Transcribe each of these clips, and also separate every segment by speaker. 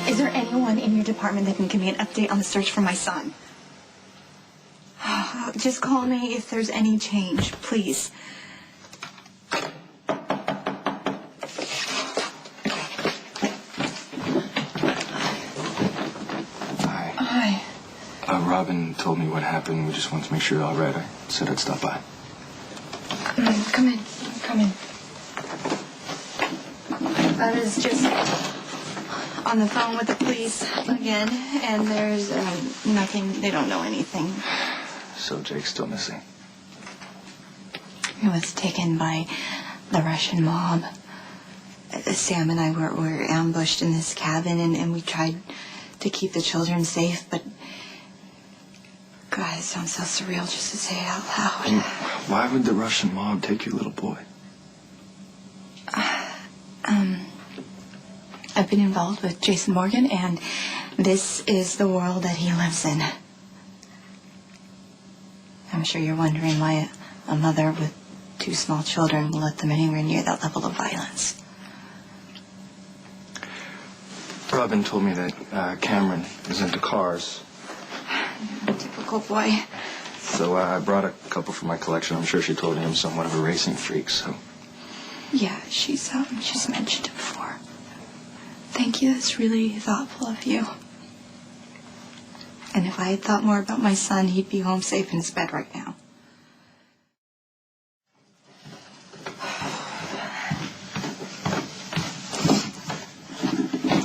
Speaker 1: Is there anyone in your department that can give me an update on the search for my son? Just call me if there's any change, please. Hi.
Speaker 2: Robin told me what happened. We just wanted to make sure you're all right. I said I'd stop by.
Speaker 1: Come in. Come in. I was just on the phone with the police again, and there's nothing. They don't know anything.
Speaker 2: So Jake's still missing?
Speaker 1: He was taken by the Russian mob. Sam and I were ambushed in this cabin, and we tried to keep the children safe, but... God, it sounds so surreal just to say it out loud.
Speaker 2: Why would the Russian mob take your little boy?
Speaker 1: I've been involved with Jason Morgan, and this is the world that he lives in. I'm sure you're wondering why a mother with 2 small children will let them anywhere near that level of violence.
Speaker 2: Robin told me that Cameron is into cars.
Speaker 1: Typical boy.
Speaker 2: So I brought a couple from my collection. I'm sure she told him I'm somewhat of a racing freak, so...
Speaker 1: Yeah, she's mentioned it before. Thank you. That's really thoughtful of you. And if I had thought more about my son, he'd be home safe in his bed right now.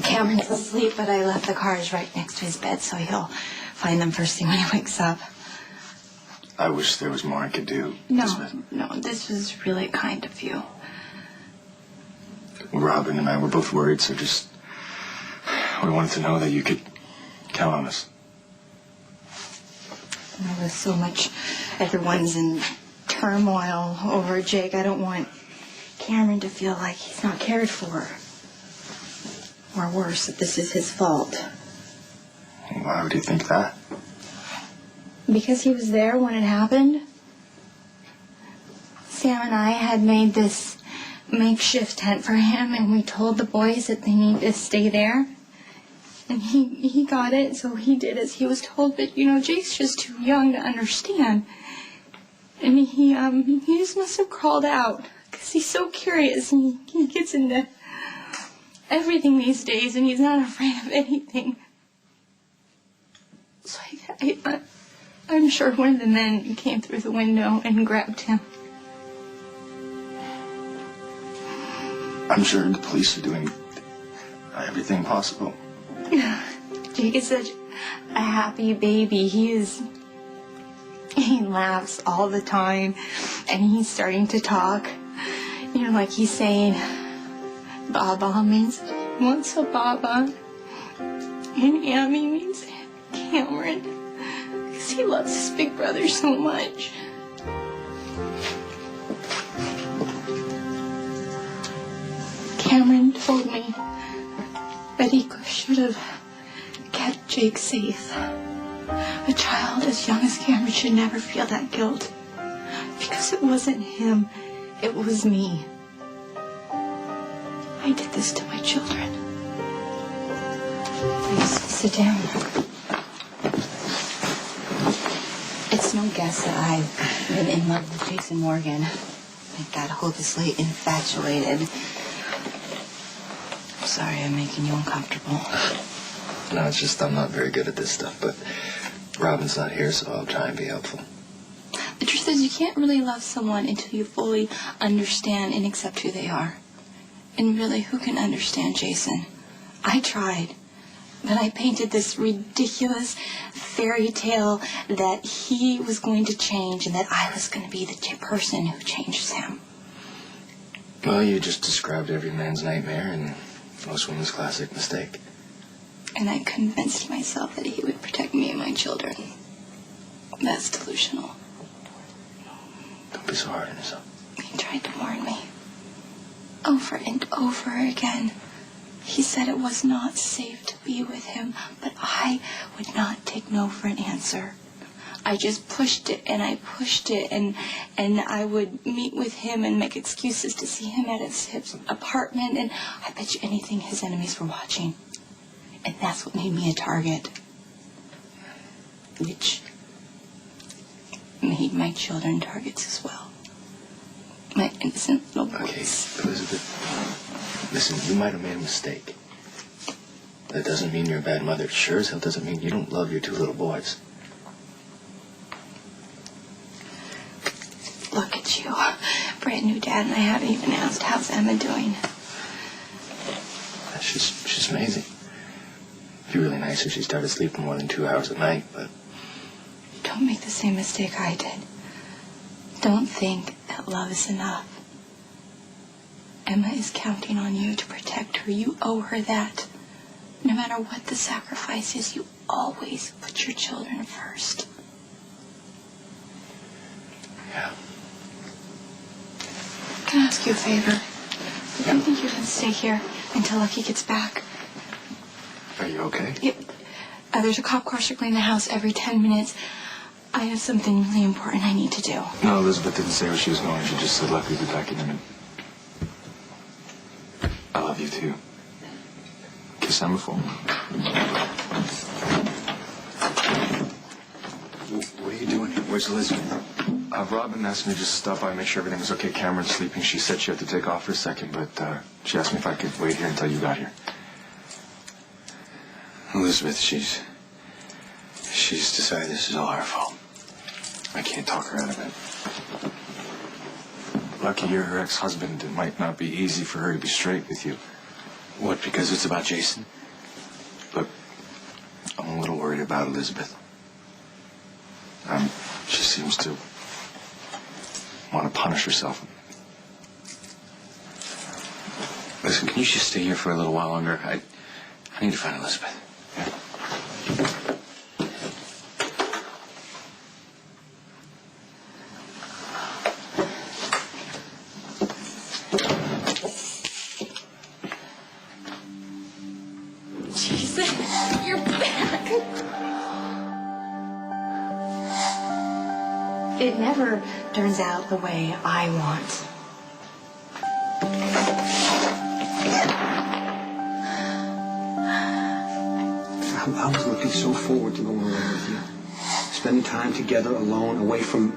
Speaker 1: Cameron's asleep, but I left the cars right next to his bed, so he'll find them first thing when he wakes up.
Speaker 2: I wish there was more I could do.
Speaker 1: No, this was really kind of you.
Speaker 2: Robin and I were both worried, so we wanted to know that you could count on us.
Speaker 1: With so much, everyone's in turmoil over Jake. I don't want Cameron to feel like he's not cared for. Or worse, that this is his fault.
Speaker 2: Why would you think that?
Speaker 1: Because he was there when it happened. Sam and I had made this makeshift tent for him, and we told the boys that they need to stay there. And he got it, so he did as he was told. But, Jake's just too young to understand. And he just must have crawled out. Because he's so curious, and he gets into everything these days, and he's not afraid of anything. So I'm sure one of the men came through the window and grabbed him.
Speaker 2: I'm sure the police are doing everything possible.
Speaker 1: Jake is such a happy baby. He laughs all the time, and he's starting to talk. Like he's saying, Baba means he wants a Baba, and Amy means Cameron, because he loves his big brother so much. Cameron told me that he should have kept Jake safe. A child as young as Cameron should never feel that guilt. Because it wasn't him, it was me. I did this to my children. Please, sit down. It's no guess that I've been in love with Jason Morgan. I got hopelessly infatuated. I'm sorry I'm making you uncomfortable.
Speaker 2: No, it's just I'm not very good at this stuff, but Robin's not here, so I'll try and be helpful.
Speaker 1: The truth is, you can't really love someone until you fully understand and accept who they are. And really, who can understand Jason? I tried, but I painted this ridiculous fairy tale that he was going to change and that I was going to be the person who changes him.
Speaker 2: Well, you just described every man's nightmare and most women's classic mistake.
Speaker 1: And I convinced myself that he would protect me and my children. That's delusional.
Speaker 2: Don't be so hard on yourself.
Speaker 1: He tried to warn me. Over and over again. He said it was not safe to be with him, but I would not take no for an answer. I just pushed it, and I pushed it, and I would meet with him and make excuses to see him at his apartment, and I bet you anything his enemies were watching. And that's what made me a target. Which made my children targets as well. My innocent little boys.
Speaker 2: Okay, Elizabeth, listen, you might have made a mistake. That doesn't mean you're a bad mother. It sure as hell doesn't mean you don't love your 2 little boys.
Speaker 1: Look at you. Brand new dad, and I haven't even asked, how's Emma doing?
Speaker 2: She's amazing. It'd be really nice if she started sleeping more than 2 hours a night, but...
Speaker 1: Don't make the same mistake I did. Don't think that love is enough. Emma is counting on you to protect her. You owe her that. No matter what the sacrifice is, you always put your children first.
Speaker 2: Yeah.
Speaker 1: Can I ask you a favor? Do you think you can stay here until Lucky gets back?
Speaker 2: Are you okay?
Speaker 1: Yep. There's a cop car circling the house every 10 minutes. I have something really important I need to do.
Speaker 3: No, Elizabeth didn't say where she was going. She just said Lucky will be back in a minute. I love you too. Kiss Emma for me.
Speaker 2: What are you doing here? Where's Elizabeth?
Speaker 3: Robin asked me to just stop by and make sure everything was okay. Cameron's sleeping. She said she had to take off for a second, but she asked me if I could wait here until you got here.
Speaker 2: Elizabeth, she's decided this is all our fault. I can't talk her out of it.
Speaker 3: Lucky you're her ex-husband. It might not be easy for her to be straight with you.
Speaker 2: What, because it's about Jason? Look, I'm a little worried about Elizabeth.
Speaker 3: She seems to want to punish herself.
Speaker 2: Listen, can you just stay here for a little while longer? I need to find Elizabeth.
Speaker 1: Jesus, you're back. It never turns out the way I want.
Speaker 4: I was looking so forward to going away with you. Spending time together alone, away from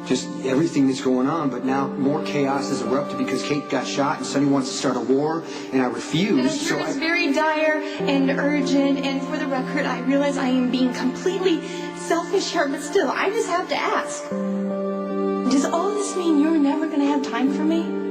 Speaker 4: just everything that's going on. But now more chaos has erupted because Kate got shot and Sonny wants to start a war, and I refused.
Speaker 1: And I'm sure it's very dire and urgent, and for the record, I realize I am being completely selfish here, but still, I just have to ask. Does all this mean you're never going to have time for me?